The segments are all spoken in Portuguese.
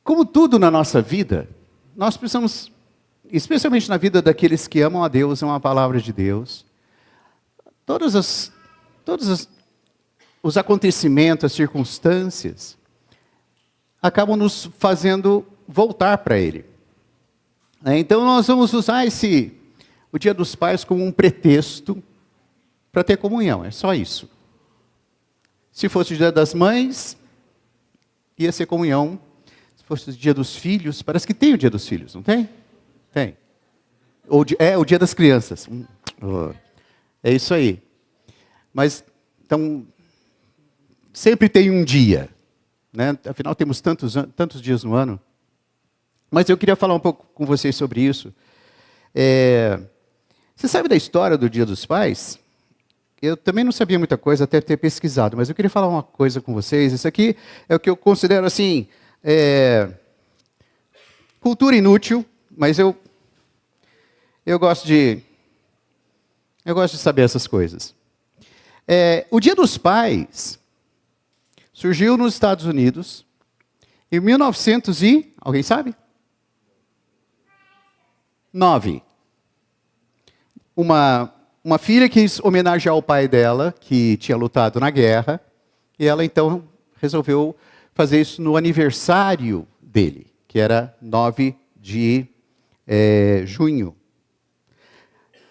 Como tudo na nossa vida, nós precisamos, especialmente na vida daqueles que amam a Deus, amam a palavra de Deus, todos os acontecimentos, as circunstâncias, acabam nos fazendo voltar para Ele. Então nós vamos usar o Dia dos Pais como um pretexto para ter comunhão, é só isso. Se fosse o Dia das Mães, ia ser comunhão. Se fosse o Dia dos Filhos, parece que tem o Dia dos Filhos, não tem? Tem. O Dia das Crianças. É isso aí. Mas, então, sempre tem um dia, né? Afinal, temos tantos dias no ano. Mas eu queria falar um pouco com vocês sobre isso. Você sabe da história do Dia dos Pais? Eu também não sabia muita coisa até ter pesquisado, mas eu queria falar uma coisa com vocês. Isso aqui é o que eu considero assim, cultura inútil, mas eu gosto de saber essas coisas. O Dia dos Pais surgiu nos Estados Unidos em 1900 e... Alguém sabe? 9. Uma filha quis homenagear o pai dela, que tinha lutado na guerra, e ela então resolveu fazer isso no aniversário dele, que era 9 de junho.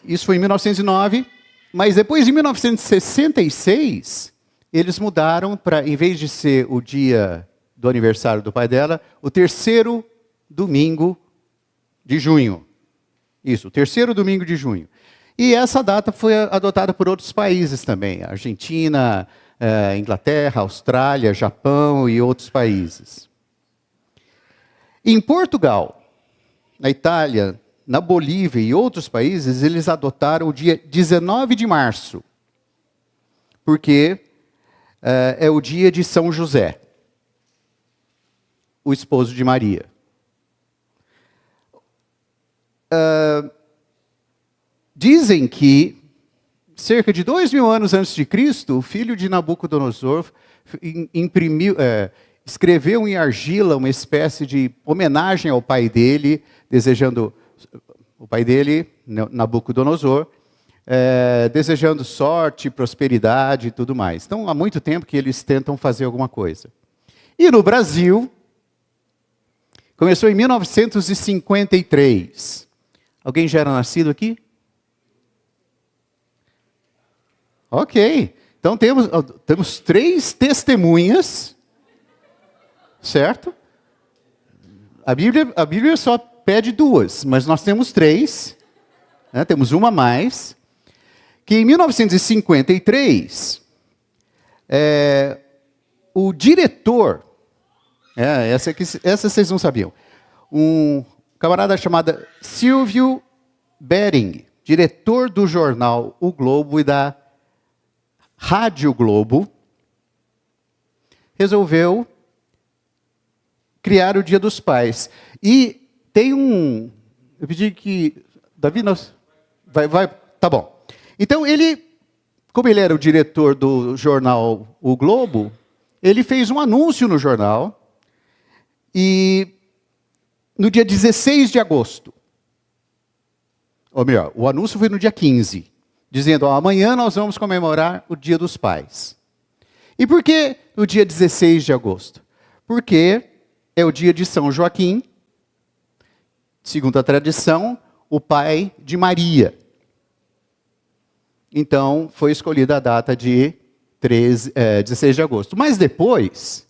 Isso foi em 1909, mas depois, em 1966, eles mudaram para, em vez de ser o dia do aniversário do pai dela, o terceiro domingo de junho. Isso, o terceiro domingo de junho. E essa data foi adotada por outros países também, Argentina, Inglaterra, Austrália, Japão e outros países. Em Portugal, na Itália, na Bolívia e outros países, eles adotaram o dia 19 de março, porque é o dia de São José, o esposo de Maria. Dizem que, cerca de 2000 anos antes de Cristo, o filho de Nabucodonosor escreveu em argila uma espécie de homenagem ao pai dele, o pai dele, Nabucodonosor, desejando sorte, prosperidade e tudo mais. Então, há muito tempo que eles tentam fazer alguma coisa. E no Brasil, começou em 1953. Alguém já era nascido aqui? Ok, então temos 3 testemunhas, certo? A Bíblia só pede 2, mas nós temos 3, né? Temos uma a mais, que em 1953, o diretor, essa vocês não sabiam, um camarada chamado Silvio Bering, diretor do jornal O Globo e da Rádio Globo, resolveu criar o Dia dos Pais. E tem eu pedi que... Davi, tá bom. Então, como ele era o diretor do jornal O Globo, ele fez um anúncio no jornal, e no dia 16 de agosto, ou melhor, o anúncio foi no dia 15, dizendo, amanhã nós vamos comemorar o Dia dos Pais. E por que no dia 16 de agosto? Porque é o dia de São Joaquim, segundo a tradição, o pai de Maria. Então, foi escolhida a data de 16 de agosto. Mas depois,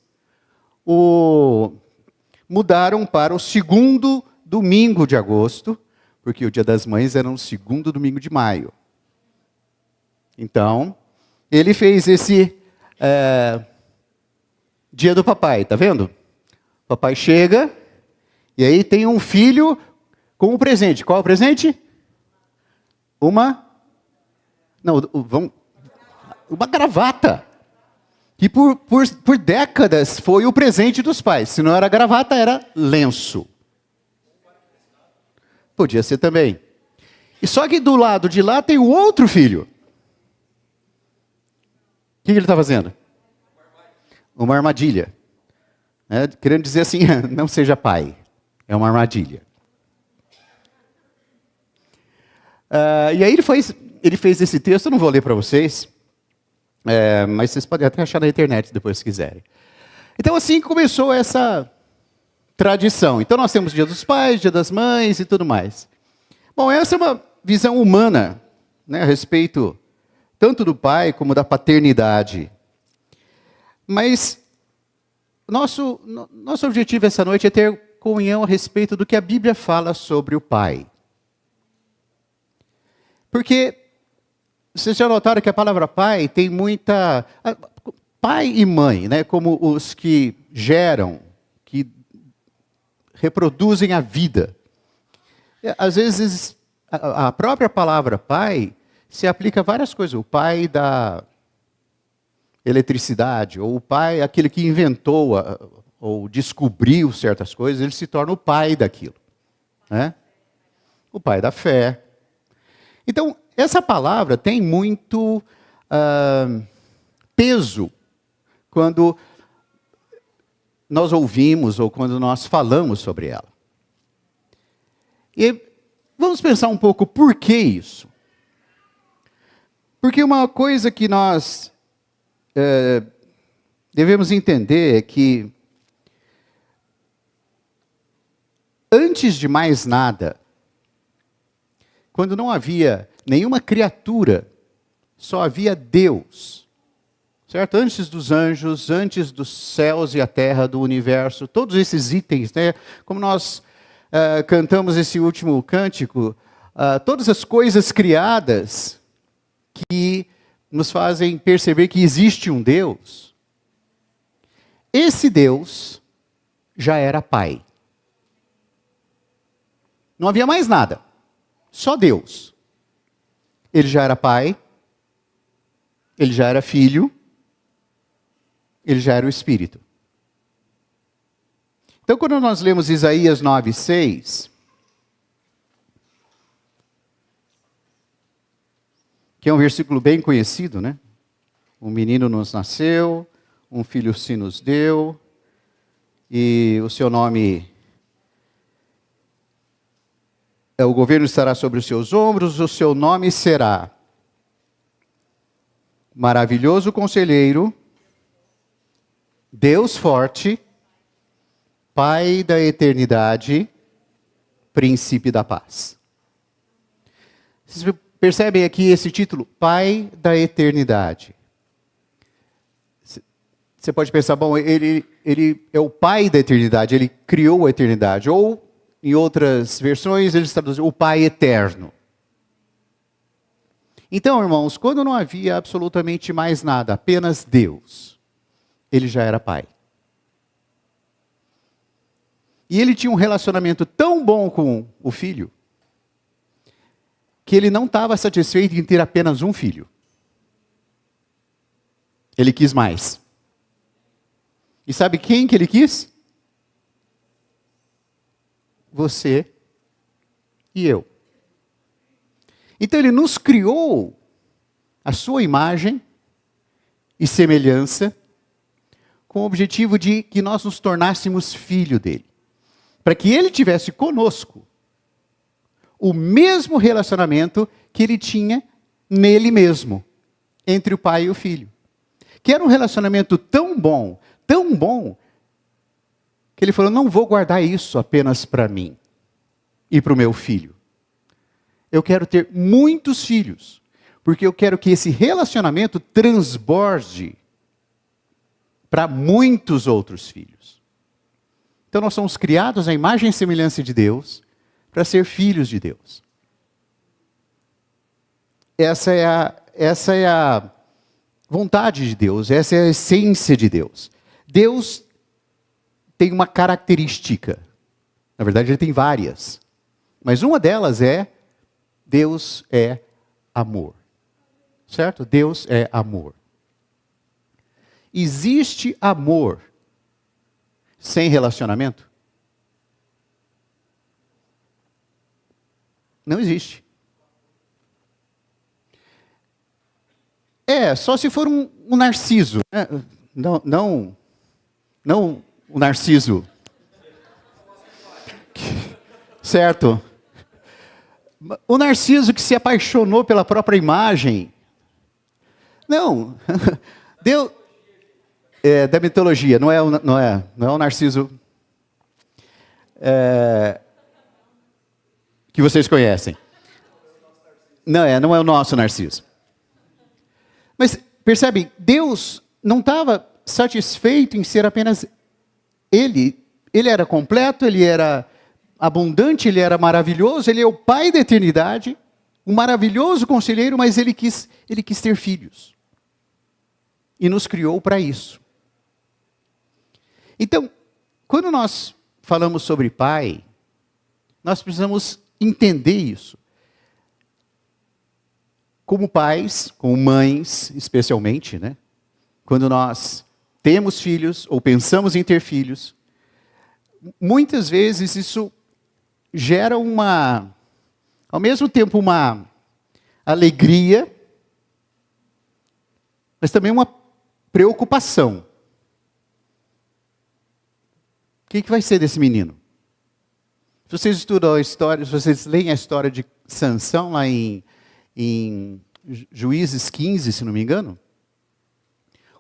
mudaram para o segundo domingo de agosto, porque o Dia das Mães era no segundo domingo de maio. Então, ele fez esse Dia do Papai, tá vendo? O papai chega, e aí tem um filho com um presente. Qual é o presente? Uma gravata. Que por décadas foi o presente dos pais. Se não era gravata, era lenço. Podia ser também. E só que do lado de lá tem o outro filho. O que ele está fazendo? Uma armadilha. né? Querendo dizer assim, não seja pai. É uma armadilha. E aí ele fez esse texto, eu não vou ler para vocês, mas vocês podem até achar na internet depois se quiserem. Então assim começou essa tradição. Então nós temos Dia dos Pais, Dia das Mães e tudo mais. Bom, essa é uma visão humana, né, a respeito tanto do pai como da paternidade. Mas nosso objetivo essa noite é ter comunhão a respeito do que a Bíblia fala sobre o pai. Porque vocês já notaram que a palavra pai tem muita... Pai e mãe, né, como os que geram, que reproduzem a vida. Às vezes, a própria palavra pai se aplica a várias coisas. O pai da eletricidade, ou o pai, aquele que inventou ou descobriu certas coisas, ele se torna o pai daquilo. Né? O pai da fé. Então, essa palavra tem muito peso quando nós ouvimos ou quando nós falamos sobre ela. E vamos pensar um pouco por que isso. Porque uma coisa que nós devemos entender é que, antes de mais nada, quando não havia nenhuma criatura, só havia Deus. Certo? Antes dos anjos, antes dos céus e a terra, do universo, todos esses itens, né? Como nós cantamos esse último cântico, todas as coisas criadas que nos fazem perceber que existe um Deus, esse Deus já era Pai. Não havia mais nada, só Deus. Ele já era Pai, ele já era Filho, ele já era o Espírito. Então, quando nós lemos Isaías 9:6, que é um versículo bem conhecido, né? Um menino nos nasceu, um filho se nos deu, e o seu nome, o governo estará sobre os seus ombros, o seu nome será Maravilhoso Conselheiro, Deus Forte, Pai da Eternidade, Príncipe da Paz. Vocês percebem aqui esse título? Pai da Eternidade. Você pode pensar, bom, ele é o Pai da Eternidade, ele criou a eternidade. Ou, em outras versões, eles traduzem o Pai Eterno. Então, irmãos, quando não havia absolutamente mais nada, apenas Deus, ele já era Pai. E ele tinha um relacionamento tão bom com o filho, que ele não estava satisfeito em ter apenas um filho. Ele quis mais. E sabe quem que ele quis? Você e eu. Então ele nos criou a sua imagem e semelhança, com o objetivo de que nós nos tornássemos filho dele. Para que ele tivesse conosco o mesmo relacionamento que ele tinha nele mesmo, entre o pai e o filho. Que era um relacionamento tão bom, que ele falou, não vou guardar isso apenas para mim e para o meu filho. Eu quero ter muitos filhos, porque eu quero que esse relacionamento transborde para muitos outros filhos. Então nós somos criados à imagem e semelhança de Deus, para ser filhos de Deus. Essa é a vontade de Deus, essa é a essência de Deus. Deus tem uma característica, na verdade ele tem várias, mas uma delas é, Deus é amor. Certo? Deus é amor. Existe amor sem relacionamento? Não existe. Só se for um narciso, né? Não o Narciso. Certo? O Narciso que se apaixonou pela própria imagem. Não, Deus, da mitologia, não é o Narciso que vocês conhecem. Não é o nosso Narciso. Mas percebe, Deus não estava satisfeito em ser apenas Ele. Ele era completo, Ele era abundante, Ele era maravilhoso, Ele é o Pai da eternidade, um maravilhoso conselheiro, mas Ele quis ter filhos. E nos criou para isso. Então, quando nós falamos sobre pai, nós precisamos entender isso. Como pais, como mães, especialmente, né? Quando nós temos filhos ou pensamos em ter filhos, muitas vezes isso gera ao mesmo tempo uma alegria, mas também uma preocupação. O que vai ser desse menino? Se vocês estudam a história, se vocês leem a história de Sansão lá em Juízes 15, se não me engano,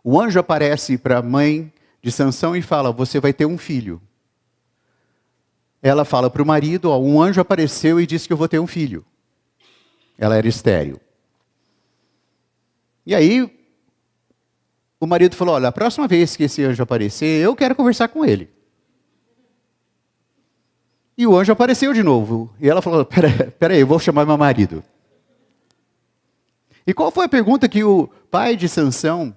o anjo aparece para a mãe de Sansão e fala: você vai ter um filho. Ela fala para o marido: um anjo apareceu e disse que eu vou ter um filho. Ela era estéril. E aí, o marido falou: olha, a próxima vez que esse anjo aparecer, eu quero conversar com ele. E o anjo apareceu de novo. E ela falou: peraí, eu vou chamar meu marido. E qual foi a pergunta que o pai de Sansão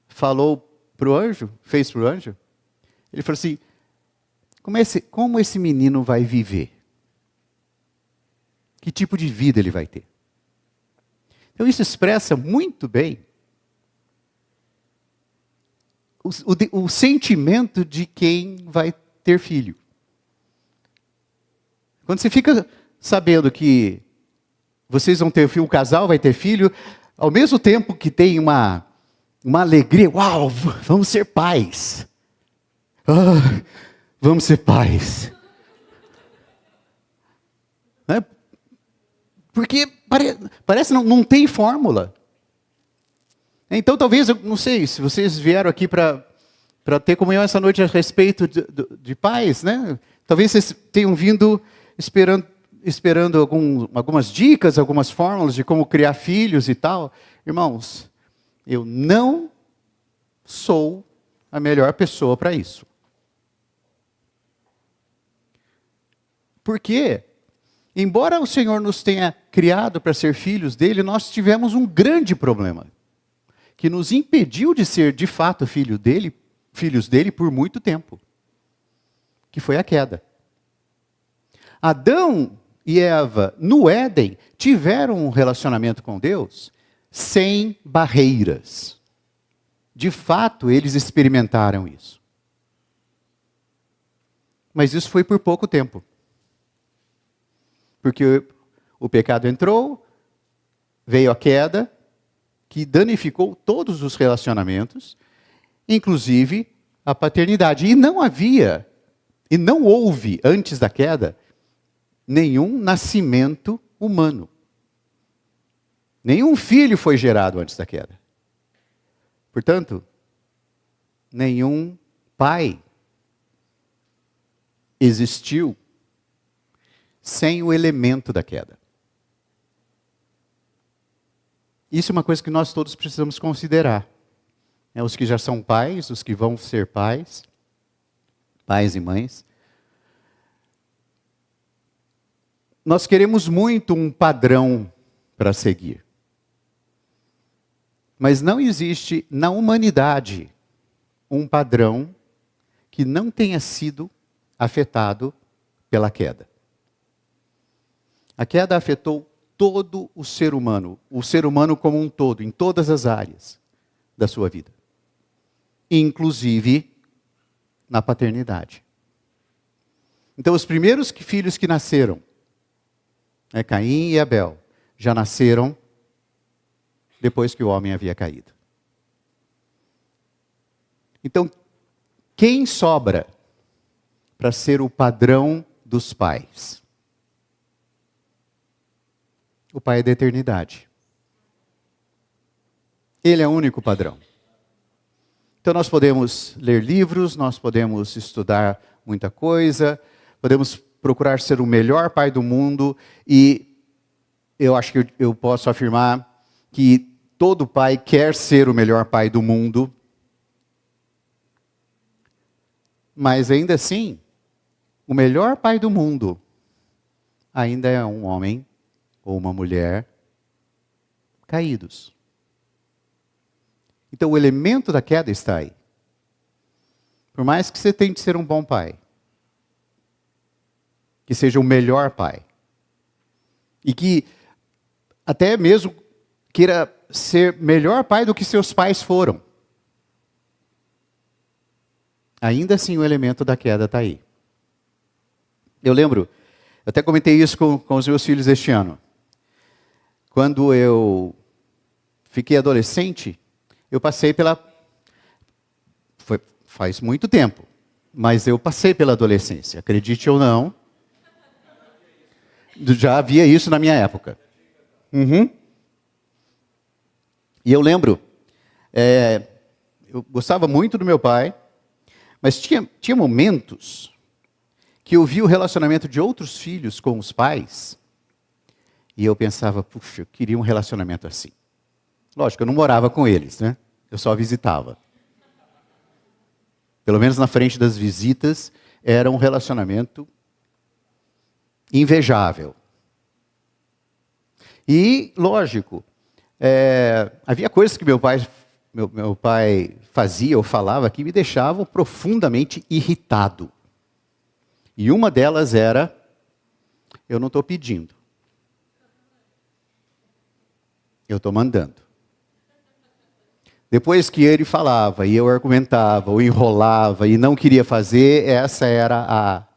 falou para o anjo, fez para o anjo? Ele falou assim: como esse menino vai viver? Que tipo de vida ele vai ter? Então isso expressa muito bem o sentimento de quem vai ter filho. Quando você fica sabendo que vocês vão ter filho, o casal vai ter filho, ao mesmo tempo que tem uma alegria, uau, vamos ser pais. Vamos ser pais. Né? Porque parece não tem fórmula. Então talvez, eu não sei, se vocês vieram aqui para ter comunhão essa noite a respeito de pais, né? Talvez vocês tenham vindo esperando algumas dicas, algumas fórmulas de como criar filhos e tal. Irmãos, eu não sou a melhor pessoa para isso. Porque, embora o Senhor nos tenha criado para ser filhos dele, nós tivemos um grande problema, que nos impediu de ser, de fato, filhos dele por muito tempo, que foi a queda. Adão e Eva, no Éden, tiveram um relacionamento com Deus sem barreiras. De fato, eles experimentaram isso. Mas isso foi por pouco tempo. Porque o pecado entrou, veio a queda, que danificou todos os relacionamentos, inclusive a paternidade. E não houve, antes da queda, nenhum nascimento humano. Nenhum filho foi gerado antes da queda. Portanto, nenhum pai existiu sem o elemento da queda. Isso é uma coisa que nós todos precisamos considerar. Os que já são pais, os que vão ser pais e mães. Nós queremos muito um padrão para seguir. Mas não existe na humanidade um padrão que não tenha sido afetado pela queda. A queda afetou todo o ser humano como um todo, em todas as áreas da sua vida. Inclusive na paternidade. Então, os primeiros filhos que nasceram, Caim e Abel, já nasceram depois que o homem havia caído. Então, Quem sobra para ser o padrão dos pais? O Pai da eternidade. Ele é o único padrão. Então nós podemos ler livros, nós podemos estudar muita coisa, podemos procurar ser o melhor pai do mundo, e eu acho que eu posso afirmar que todo pai quer ser o melhor pai do mundo, mas ainda assim, o melhor pai do mundo ainda é um homem ou uma mulher caídos. Então o elemento da queda está aí. Por mais que você tente ser um bom pai, que seja o melhor pai, e que até mesmo queira ser melhor pai do que seus pais foram, ainda assim o elemento da queda está aí. Eu lembro, eu até comentei isso com os meus filhos este ano. Quando eu fiquei adolescente, eu passei faz muito tempo, mas eu passei pela adolescência, acredite ou não. Já havia isso na minha época. Uhum. E eu lembro, eu gostava muito do meu pai, mas tinha momentos que eu via o relacionamento de outros filhos com os pais, e eu pensava, puxa, eu queria um relacionamento assim. Lógico, eu não morava com eles, né? Eu só visitava. Pelo menos na frente das visitas, era um relacionamento invejável. E, lógico, havia coisas que meu pai fazia ou falava que me deixavam profundamente irritado. E uma delas era, eu não estou pedindo. Eu estou mandando. Depois que ele falava, e eu argumentava, ou enrolava, e não queria fazer, essa era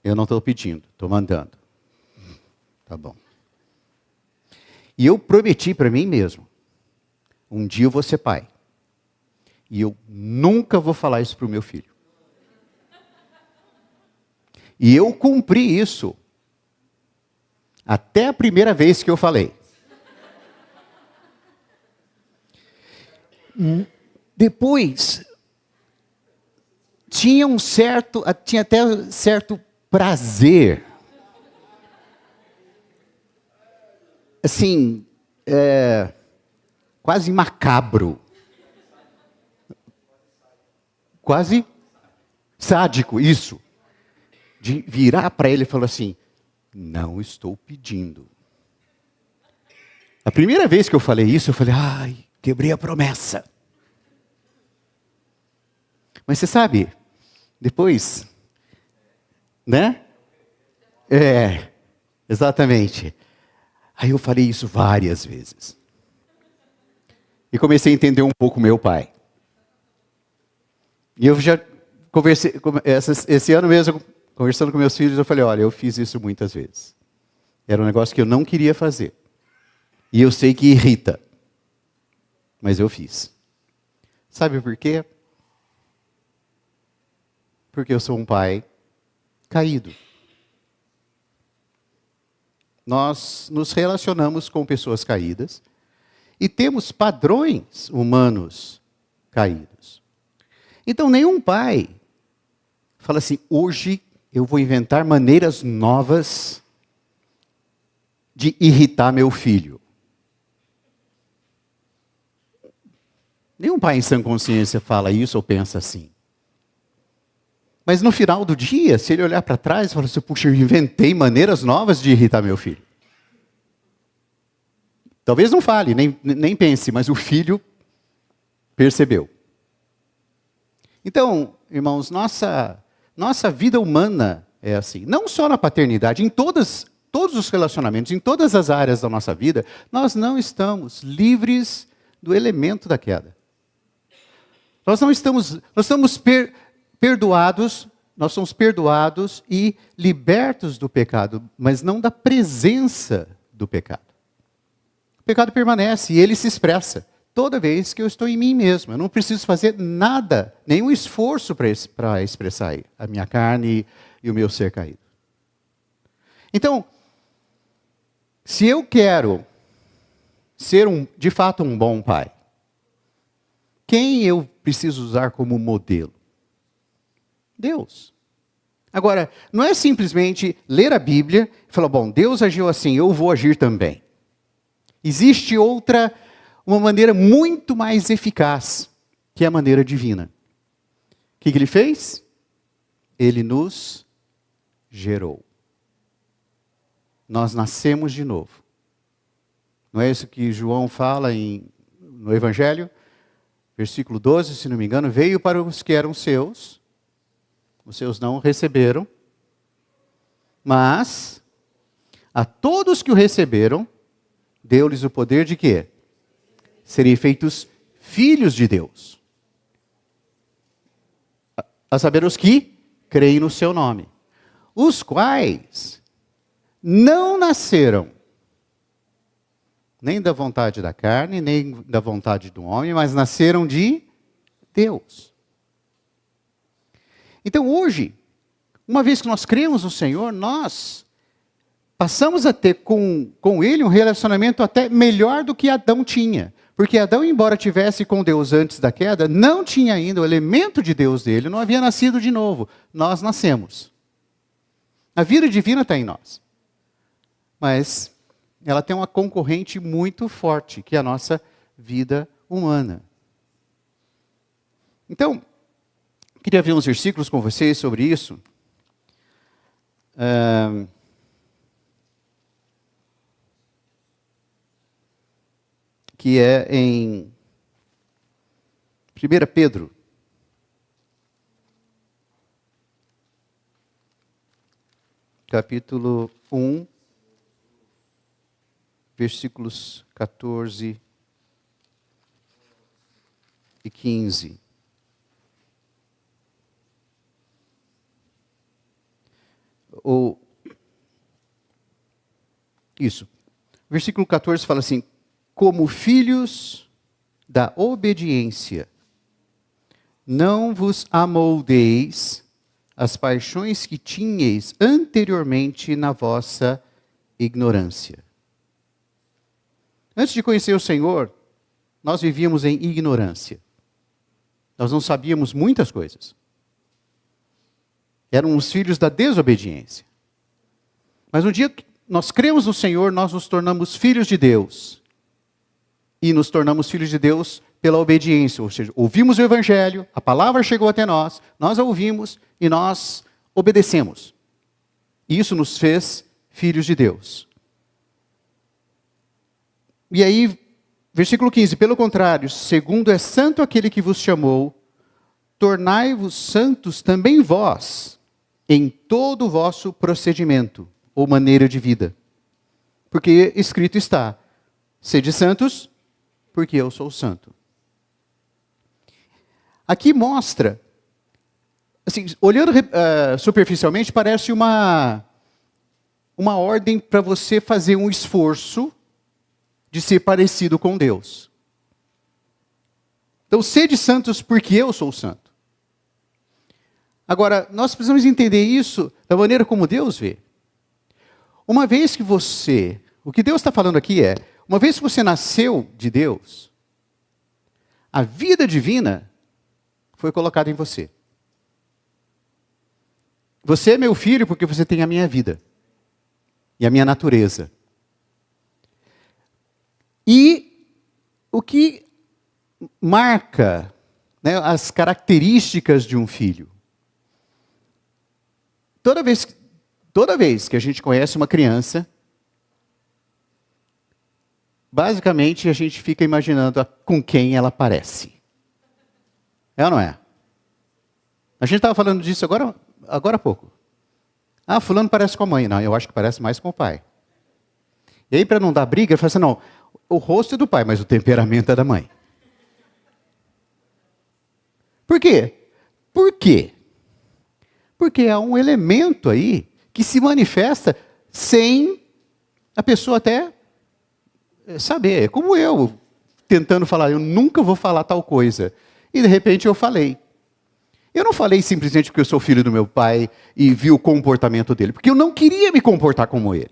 eu não estou pedindo, estou mandando. Tá bom. E eu prometi para mim mesmo, um dia eu vou ser pai. E eu nunca vou falar isso para o meu filho. E eu cumpri isso. Até a primeira vez que eu falei. Depois, tinha até certo prazer. Assim, quase macabro. Quase sádico, isso. De virar para ele e falar assim, não estou pedindo. A primeira vez que eu falei isso, eu falei, ai, quebrei a promessa. Mas você sabe, depois, né? Exatamente. Aí eu falei isso várias vezes. E comecei a entender um pouco meu pai. E eu já conversei, esse ano mesmo, conversando com meus filhos, eu falei, olha, eu fiz isso muitas vezes. Era um negócio que eu não queria fazer. E eu sei que irrita. Mas eu fiz. Sabe por quê? Porque eu sou um pai caído. Nós nos relacionamos com pessoas caídas e temos padrões humanos caídos. Então nenhum pai fala assim, hoje eu vou inventar maneiras novas de irritar meu filho. Nenhum pai em sã consciência fala isso ou pensa assim. Mas no final do dia, se ele olhar para trás e falar assim, puxa, eu inventei maneiras novas de irritar meu filho. Talvez não fale, nem pense, mas o filho percebeu. Então, irmãos, nossa vida humana é assim. Não só na paternidade, em todos os relacionamentos, em todas as áreas da nossa vida, nós não estamos livres do elemento da queda. Nós estamos perdoados, nós somos perdoados e libertos do pecado, mas não da presença do pecado. pecado permanece e ele se expressa toda vez que eu estou em mim mesmo. Eu não preciso fazer nada, nenhum esforço para expressar a minha carne e o meu ser caído. Então, se eu quero ser de fato um bom pai, quem eu preciso usar como modelo? Deus. Agora, não é simplesmente ler a Bíblia e falar, bom, Deus agiu assim, eu vou agir também. Existe uma maneira muito mais eficaz, que é a maneira divina. O que ele fez? Ele nos gerou. Nós nascemos de novo. Não é isso que João fala no Evangelho? Versículo 12, se não me engano, veio para os que eram seus, os seus não o receberam, mas a todos que o receberam, deu-lhes o poder de quê? Serem feitos filhos de Deus. A saber, os que creem no seu nome. Os quais não nasceram nem da vontade da carne, nem da vontade do homem, mas nasceram de Deus. Então hoje, uma vez que nós cremos no Senhor, nós passamos a ter com Ele um relacionamento até melhor do que Adão tinha. Porque Adão, embora tivesse com Deus antes da queda, não tinha ainda o elemento de Deus dele, não havia nascido de novo. Nós nascemos. A vida divina está em nós. Mas ela tem uma concorrente muito forte, que é a nossa vida humana. Então, queria ver uns versículos com vocês sobre isso. Que é em 1 Pedro. Capítulo 1. Versículos 14 e 15. Versículo 14 fala assim: como filhos da obediência, não vos amoldeis as paixões que tinhais anteriormente na vossa ignorância. Antes de conhecer o Senhor, nós vivíamos em ignorância. Nós não sabíamos muitas coisas. Éramos filhos da desobediência. Mas no dia que nós cremos no Senhor, nós nos tornamos filhos de Deus. E nos tornamos filhos de Deus pela obediência. Ou seja, ouvimos o Evangelho, a palavra chegou até nós a ouvimos e nós obedecemos. E isso nos fez filhos de Deus. E aí, versículo 15, pelo contrário, segundo é santo aquele que vos chamou, tornai-vos santos também vós, em todo o vosso procedimento, ou maneira de vida. Porque escrito está, sede santos, porque eu sou santo. Aqui mostra, assim, olhando superficialmente, parece uma ordem para você fazer um esforço de ser parecido com Deus. Então, sede santos porque eu sou santo. Agora, nós precisamos entender isso da maneira como Deus vê. Uma vez que o que Deus está falando aqui é, uma vez que você nasceu de Deus, a vida divina foi colocada em você. Você é meu filho porque você tem a minha vida e a minha natureza. E o que marca, né, as características de um filho? Toda vez que a gente conhece uma criança, basicamente a gente fica imaginando com quem ela parece. É ou não é? A gente estava falando disso agora há pouco. Ah, fulano parece com a mãe. Não, eu acho que parece mais com o pai. E aí, para não dar briga, ele fala assim, não, o rosto é do pai, mas o temperamento é da mãe. Por quê? Por quê? Porque há um elemento aí que se manifesta sem a pessoa até saber. É como eu, tentando falar, eu nunca vou falar tal coisa. E de repente eu falei. Eu não falei simplesmente porque eu sou filho do meu pai e vi o comportamento dele, porque eu não queria me comportar como ele.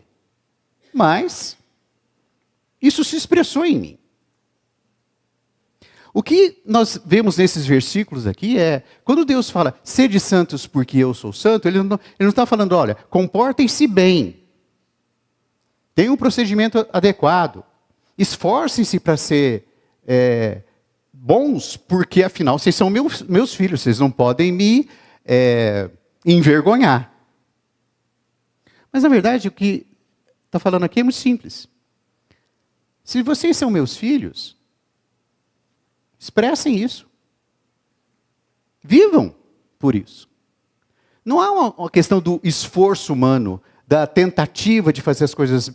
Mas isso se expressou em mim. O que nós vemos nesses versículos aqui é, quando Deus fala, sede santos porque eu sou santo, ele não está falando, olha, comportem-se bem, tenham um procedimento adequado, esforcem-se para ser bons, porque afinal vocês são meus filhos, vocês não podem me envergonhar. Mas na verdade o que está falando aqui é muito simples. Se vocês são meus filhos, expressem isso. Vivam por isso. Não há uma questão do esforço humano, da tentativa de fazer as coisas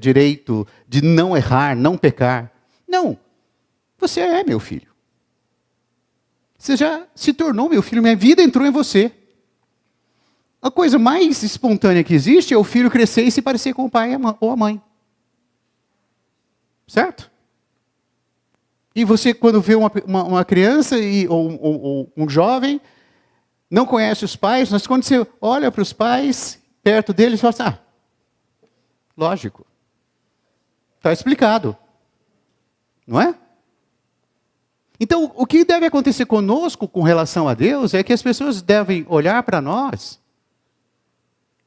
direito, de não errar, não pecar. Não. Você é meu filho. Você já se tornou meu filho, minha vida entrou em você. A coisa mais espontânea que existe é o filho crescer e se parecer com o pai ou a mãe. Certo? E você, quando vê uma criança ou um jovem, não conhece os pais, mas quando você olha para os pais, perto deles, você fala assim, lógico. Está explicado. Não é? Então, o que deve acontecer conosco com relação a Deus é que as pessoas devem olhar para nós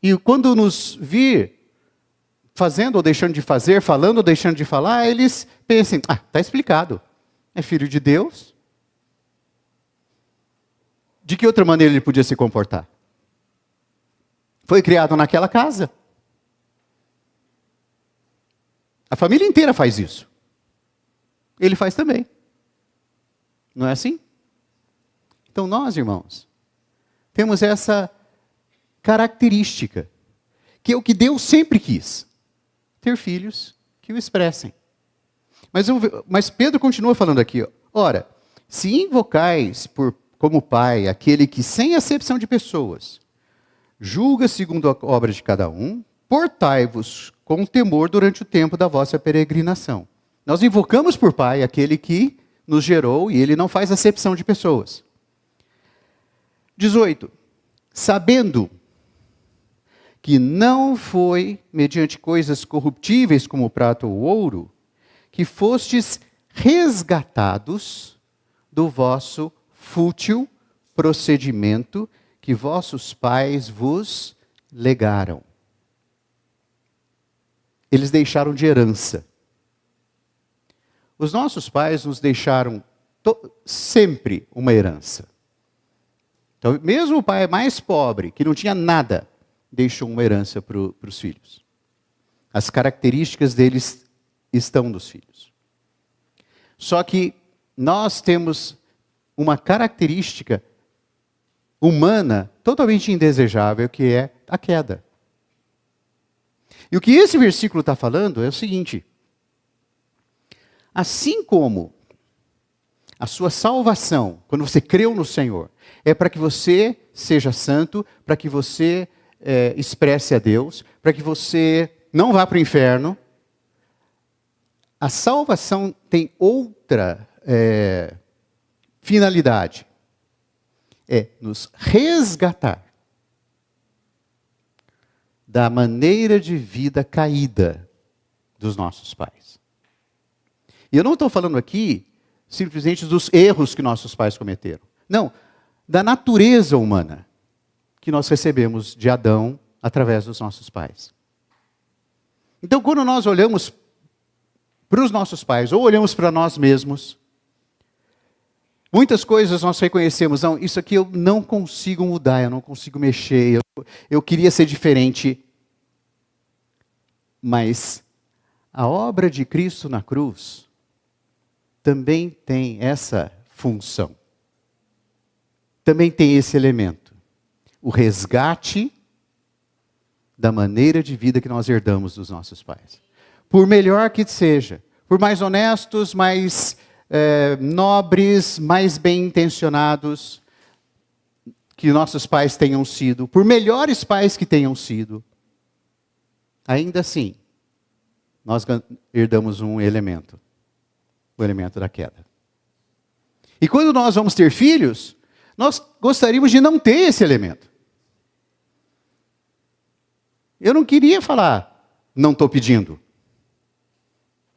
e quando nos vir fazendo ou deixando de fazer, falando ou deixando de falar, eles pensem, está explicado. É filho de Deus. De que outra maneira ele podia se comportar? Foi criado naquela casa. A família inteira faz isso. Ele faz também. Não é assim? Então nós, irmãos, temos essa característica, que é o que Deus sempre quis. Ter filhos que o expressem. Mas Pedro continua falando aqui, ora, se invocais como pai aquele que, sem acepção de pessoas, julga segundo a obra de cada um, portai-vos com temor durante o tempo da vossa peregrinação. Nós invocamos por pai aquele que nos gerou e ele não faz acepção de pessoas. 18. Sabendo que não foi mediante coisas corruptíveis como o prata ou o ouro, que fostes resgatados do vosso fútil procedimento que vossos pais vos legaram. Eles deixaram de herança. Os nossos pais nos deixaram sempre uma herança. Então, mesmo o pai mais pobre, que não tinha nada, deixou uma herança para os filhos. As características deles estão nos filhos. Só que nós temos uma característica humana totalmente indesejável, que é a queda. E o que esse versículo está falando é o seguinte: assim como a sua salvação, quando você creu no Senhor, é para que você seja santo, para que você expresse a Deus, para que você não vá para o inferno, a salvação tem outra finalidade. É nos resgatar da maneira de vida caída dos nossos pais. E eu não estou falando aqui simplesmente dos erros que nossos pais cometeram. Não, da natureza humana que nós recebemos de Adão através dos nossos pais. Então, quando nós olhamos para os nossos pais, ou olhamos para nós mesmos, muitas coisas nós reconhecemos, não, isso aqui eu não consigo mudar, eu não consigo mexer, eu queria ser diferente. Mas a obra de Cristo na cruz também tem essa função. Também tem esse elemento. O resgate da maneira de vida que nós herdamos dos nossos pais. Por melhor que seja, por mais honestos, mais nobres, mais bem intencionados que nossos pais tenham sido, por melhores pais que tenham sido, ainda assim, nós herdamos um elemento, o elemento da queda. E quando nós vamos ter filhos, nós gostaríamos de não ter esse elemento. Eu não queria falar, não estou pedindo.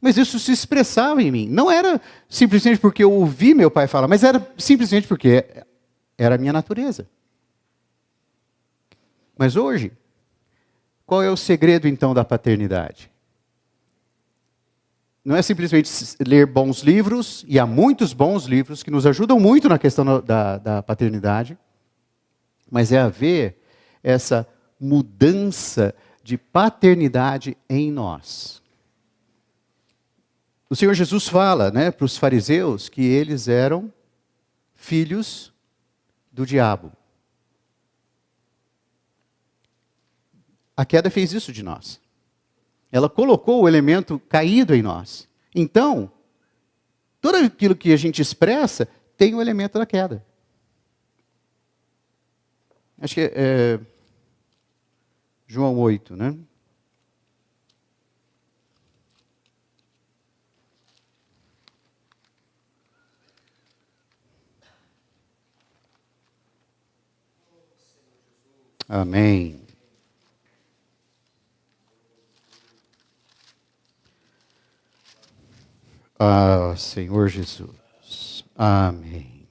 Mas isso se expressava em mim. Não era simplesmente porque eu ouvi meu pai falar, mas era simplesmente porque era a minha natureza. Mas hoje, qual é o segredo então da paternidade? Não é simplesmente ler bons livros, e há muitos bons livros que nos ajudam muito na questão da paternidade, mas é haver essa mudança de paternidade em nós. O Senhor Jesus fala, para os fariseus que eles eram filhos do diabo. A queda fez isso de nós. Ela colocou o elemento caído em nós. Então, tudo aquilo que a gente expressa tem o elemento da queda. Acho que é João 8, né? Amém. Ah, Senhor Jesus. Amém.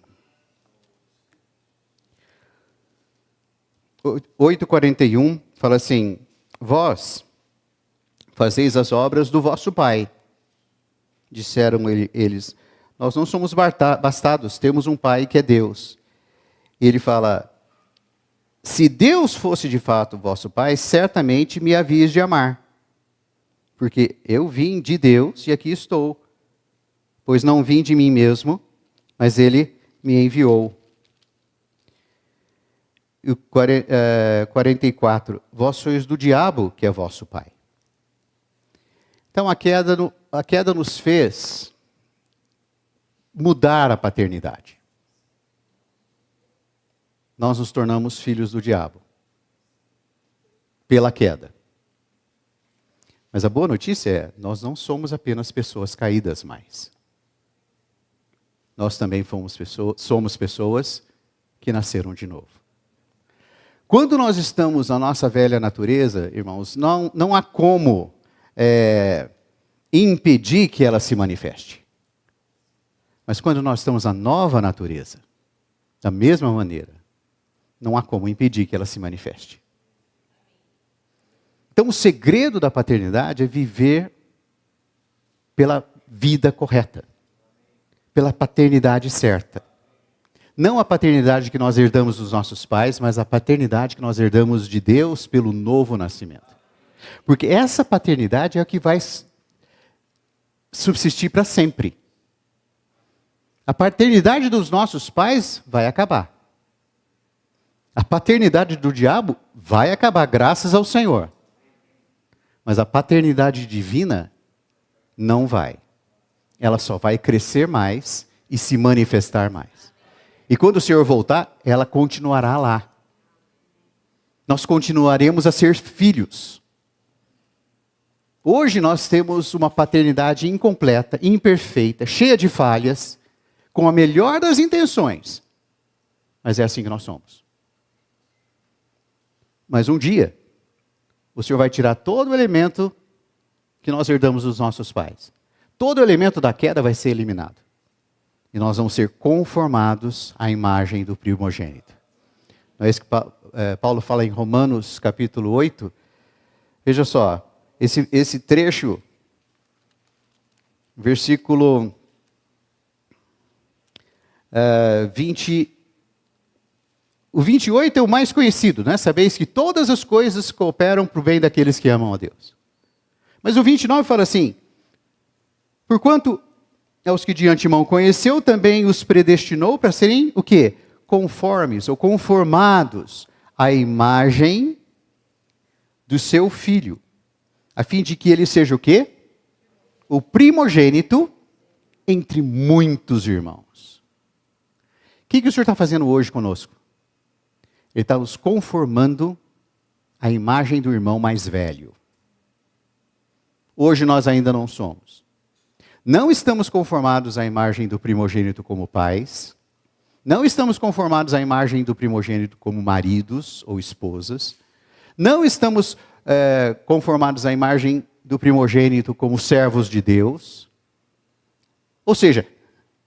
8:41 fala assim: vós fazeis as obras do vosso pai. Disseram eles: nós não somos bastados, temos um pai que é Deus. E ele fala: se Deus fosse de fato vosso pai, certamente me havias de amar. Porque eu vim de Deus e aqui estou. Pois não vim de mim mesmo, mas ele me enviou. E o 44, vós sois do diabo, que é vosso pai. Então a queda nos fez mudar a paternidade. Nós nos tornamos filhos do diabo. Pela queda. Mas a boa notícia é, nós não somos apenas pessoas caídas mais. Nós também somos pessoas que nasceram de novo. Quando nós estamos na nossa velha natureza, irmãos, não há como impedir que ela se manifeste. Mas quando nós estamos na nova natureza, da mesma maneira, não há como impedir que ela se manifeste. Então o segredo da paternidade é viver pela vida correta. Pela paternidade certa. Não a paternidade que nós herdamos dos nossos pais, mas a paternidade que nós herdamos de Deus pelo novo nascimento. Porque essa paternidade é a que vai subsistir para sempre. A paternidade dos nossos pais vai acabar. A paternidade do diabo vai acabar, graças ao Senhor. Mas a paternidade divina não vai. Ela só vai crescer mais e se manifestar mais. E quando o Senhor voltar, ela continuará lá. Nós continuaremos a ser filhos. Hoje nós temos uma paternidade incompleta, imperfeita, cheia de falhas, com a melhor das intenções. Mas é assim que nós somos. Mas um dia, o Senhor vai tirar todo o elemento que nós herdamos dos nossos pais. Todo elemento da queda vai ser eliminado. E nós vamos ser conformados à imagem do primogênito. Não é isso que Paulo fala em Romanos capítulo 8? Veja só, esse trecho, versículo 20. O 28 é o mais conhecido, né? Sabeis que todas as coisas cooperam para o bem daqueles que amam a Deus. Mas o 29 fala assim: porquanto aos que de antemão conheceu, também os predestinou para serem o quê? Conformes ou conformados à imagem do seu filho, a fim de que ele seja o quê? O primogênito entre muitos irmãos. O que o Senhor está fazendo hoje conosco? Ele está nos conformando à imagem do irmão mais velho. hoje nós ainda não somos. Não estamos conformados à imagem do primogênito como pais. Não estamos conformados à imagem do primogênito como maridos ou esposas. Não estamos conformados à imagem do primogênito como servos de Deus. Ou seja,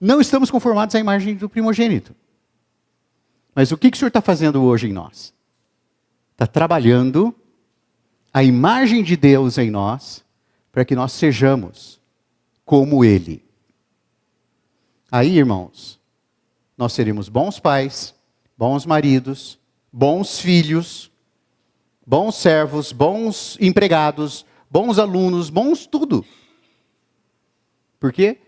não estamos conformados à imagem do primogênito. Mas o que o Senhor está fazendo hoje em nós? Está trabalhando a imagem de Deus em nós, para que nós sejamos como Ele. Aí, irmãos, nós seremos bons pais, bons maridos, bons filhos, bons servos, bons empregados, bons alunos, bons tudo. Por quê?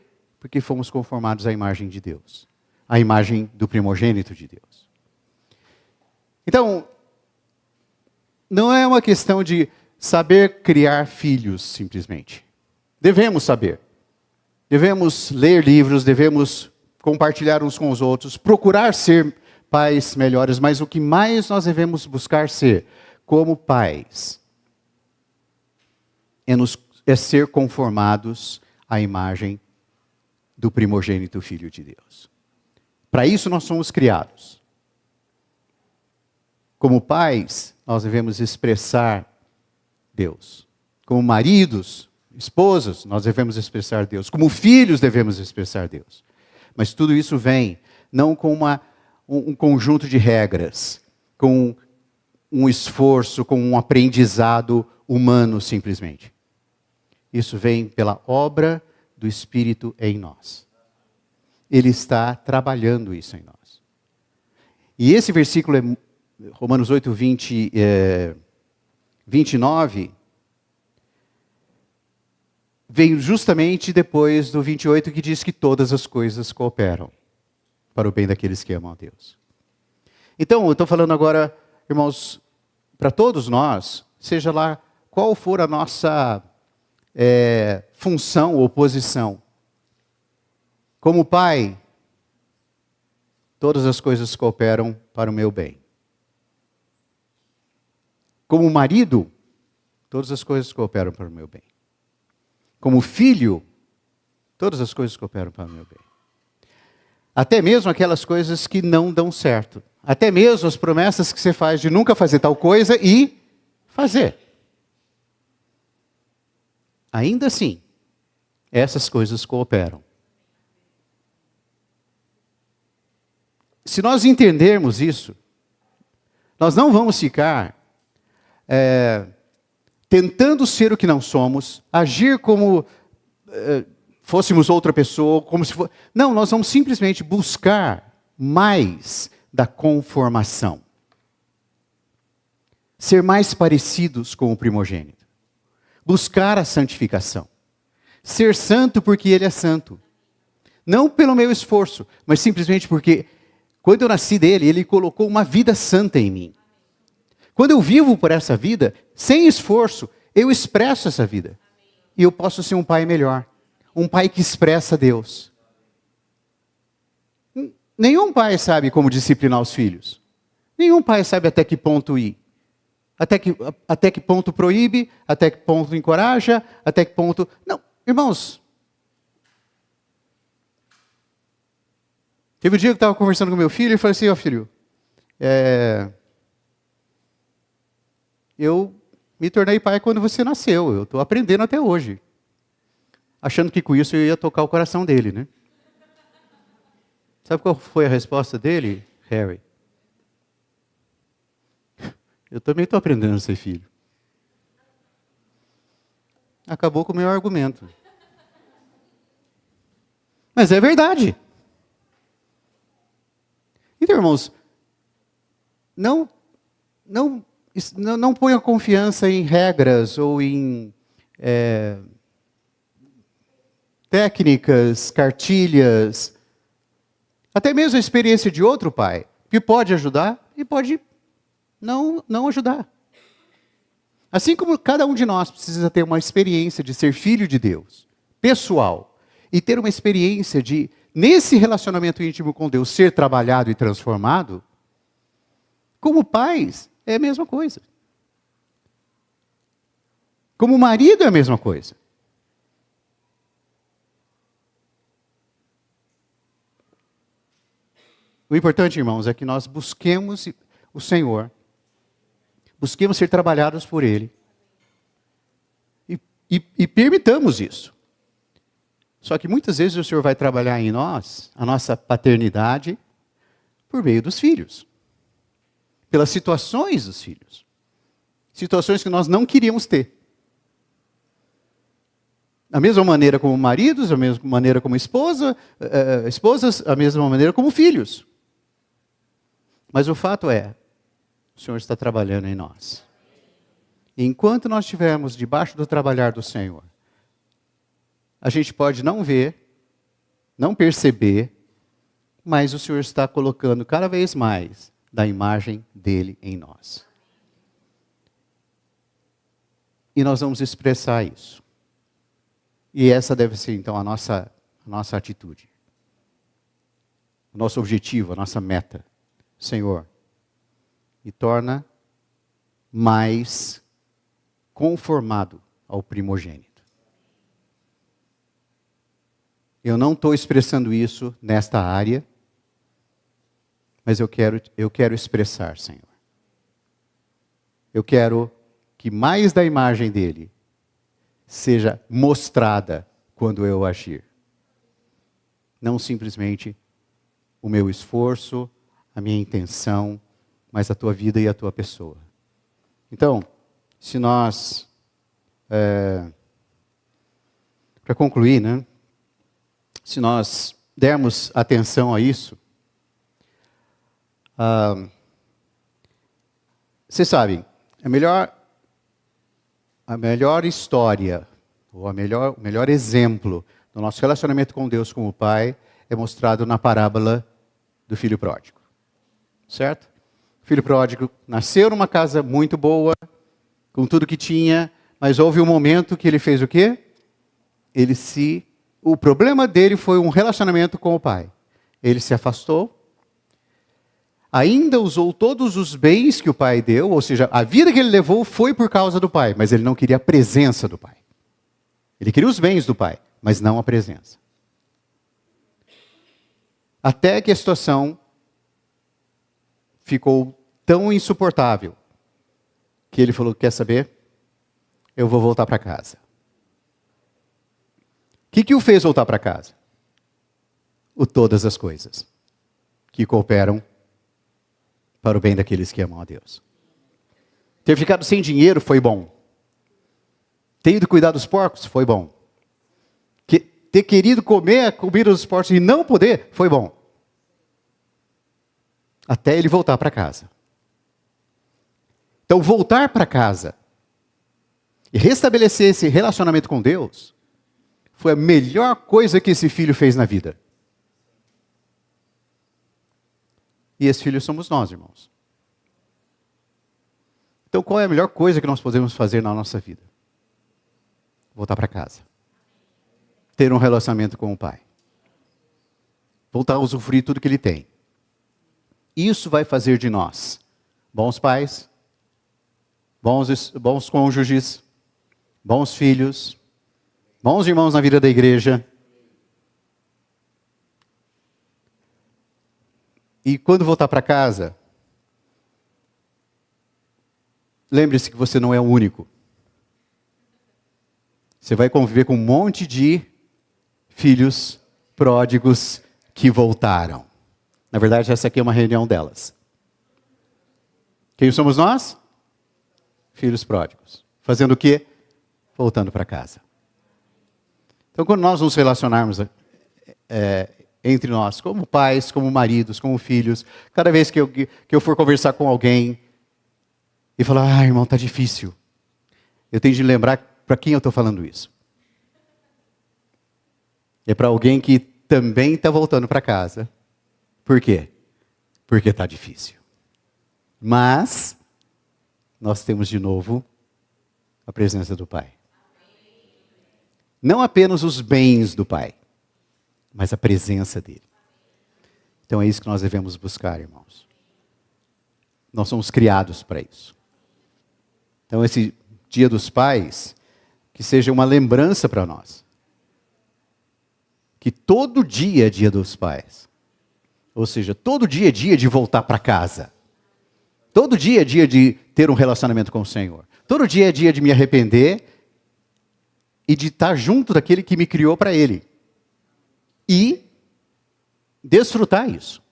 Porque fomos conformados à imagem de Deus, à imagem do primogênito de Deus. Então, não é uma questão de saber criar filhos, simplesmente. Devemos saber. Devemos ler livros, devemos compartilhar uns com os outros, procurar ser pais melhores, mas o que mais nós devemos buscar ser, como pais, é ser conformados à imagem do primogênito Filho de Deus. Para isso nós somos criados. Como pais, nós devemos expressar Deus. Como maridos, esposas, nós devemos expressar Deus. Como filhos, devemos expressar Deus. Mas tudo isso vem não com um conjunto de regras, com um esforço, com um aprendizado humano simplesmente. Isso vem pela obra do Espírito em nós. Ele está trabalhando isso em nós. E esse versículo é Romanos 8, 29, veio justamente depois do 28, que diz que todas as coisas cooperam para o bem daqueles que amam a Deus. Então, eu estou falando agora, irmãos, para todos nós, seja lá qual for a nossa função ou posição. Como pai, todas as coisas cooperam para o meu bem. Como marido, todas as coisas cooperam para o meu bem. Como filho, todas as coisas cooperam para o meu bem. Até mesmo aquelas coisas que não dão certo. Até mesmo as promessas que você faz de nunca fazer tal coisa e fazer. Ainda assim, essas coisas cooperam. Se nós entendermos isso, nós não vamos ficar tentando ser o que não somos, agir como fôssemos outra pessoa, como se não, nós vamos simplesmente buscar mais da conformação. Ser mais parecidos com o primogênito. Buscar a santificação. Ser santo porque Ele é santo. Não pelo meu esforço, mas simplesmente porque, quando eu nasci dele, Ele colocou uma vida santa em mim. Quando eu vivo por essa vida, sem esforço, eu expresso essa vida. E eu posso ser um pai melhor. Um pai que expressa Deus. Nenhum pai sabe como disciplinar os filhos. Nenhum pai sabe até que ponto ir. Até que ponto proíbe, até que ponto encoraja, até que ponto... Não, irmãos. Teve um dia que eu estava conversando com meu filho e falei assim, filho, eu me tornei pai quando você nasceu, eu estou aprendendo até hoje. Achando que com isso eu ia tocar o coração dele, né? Sabe qual foi a resposta dele, Harry? Eu também estou aprendendo a ser filho. Acabou com o meu argumento. Mas é verdade. Então, irmãos, não ponha confiança em regras ou em técnicas, cartilhas, até mesmo a experiência de outro pai, que pode ajudar e pode não ajudar. Assim como cada um de nós precisa ter uma experiência de ser filho de Deus, pessoal, e ter uma experiência de, nesse relacionamento íntimo com Deus, ser trabalhado e transformado, como pais, é a mesma coisa. Como marido é a mesma coisa. O importante, irmãos, é que nós busquemos o Senhor, busquemos ser trabalhados por Ele, e permitamos isso. Só que muitas vezes o Senhor vai trabalhar em nós, a nossa paternidade, por meio dos filhos. Pelas situações dos filhos. Situações que nós não queríamos ter. Da mesma maneira como maridos, da mesma maneira como esposas, da mesma maneira como filhos. Mas o fato é, o Senhor está trabalhando em nós. E enquanto nós estivermos debaixo do trabalhar do Senhor, a gente pode não ver, não perceber, mas o Senhor está colocando cada vez mais da imagem dele em nós. E nós vamos expressar isso. E essa deve ser, então, a nossa atitude. O nosso objetivo, a nossa meta. Senhor, me torna mais conformado ao primogênito. Eu não estou expressando isso nesta área, mas eu quero expressar, Senhor. Eu quero que mais da imagem dele seja mostrada quando eu agir. Não simplesmente o meu esforço, a minha intenção, mas a tua vida e a tua pessoa. Então, se nós, para concluir, né? Se nós dermos atenção a isso, vocês sabem, a melhor história, ou o melhor exemplo do nosso relacionamento com Deus como Pai é mostrado na parábola do filho pródigo. Certo? O filho pródigo nasceu numa casa muito boa, com tudo que tinha, mas houve um momento que ele fez o quê? O problema dele foi um relacionamento com o pai. Ele se afastou, ainda usou todos os bens que o pai deu, ou seja, a vida que ele levou foi por causa do pai, mas ele não queria a presença do pai. Ele queria os bens do pai, mas não a presença. Até que a situação ficou tão insuportável que ele falou, quer saber? Eu vou voltar para casa. O que o fez voltar para casa? Todas as coisas que cooperam para o bem daqueles que amam a Deus. Ter ficado sem dinheiro foi bom. Ter ido cuidar dos porcos foi bom. Ter querido comer a comida dos porcos e não poder foi bom. Até ele voltar para casa. Então, voltar para casa e restabelecer esse relacionamento com Deus foi a melhor coisa que esse filho fez na vida. E esse filho somos nós, irmãos. Então, qual é a melhor coisa que nós podemos fazer na nossa vida? Voltar para casa. Ter um relacionamento com o Pai. Voltar a usufruir tudo que Ele tem. Isso vai fazer de nós bons pais, bons cônjuges, bons filhos, bons irmãos na vida da igreja. E quando voltar para casa, lembre-se que você não é o único. Você vai conviver com um monte de filhos pródigos que voltaram. Na verdade, essa aqui é uma reunião delas. Quem somos nós? Filhos pródigos. Fazendo o quê? Voltando para casa. Então, quando nós nos relacionarmos entre nós, como pais, como maridos, como filhos, cada vez que eu for conversar com alguém e falar, irmão, está difícil, eu tenho de lembrar para quem eu estou falando isso. É para alguém que também está voltando para casa. Por quê? Porque está difícil. Mas nós temos de novo a presença do Pai. Não apenas os bens do Pai, mas a presença dele. Então é isso que nós devemos buscar, irmãos. Nós somos criados para isso. Então esse Dia dos Pais, que seja uma lembrança para nós. Que todo dia é Dia dos Pais. Ou seja, todo dia é dia de voltar para casa. Todo dia é dia de ter um relacionamento com o Senhor. Todo dia é dia de me arrepender e de estar junto daquele que me criou para Ele. E desfrutar isso.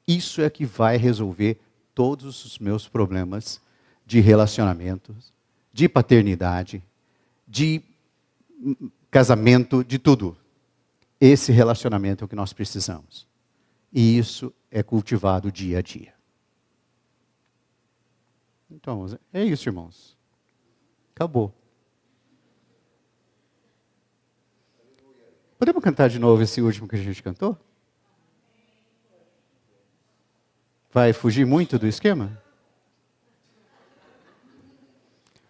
Isso é que vai resolver todos os meus problemas de relacionamentos, de paternidade, de casamento, de tudo. Esse relacionamento é o que nós precisamos. E isso é cultivado dia a dia. Então, é isso, irmãos. Acabou. Podemos cantar de novo esse último que a gente cantou? Vai fugir muito do esquema?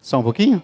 Só um pouquinho?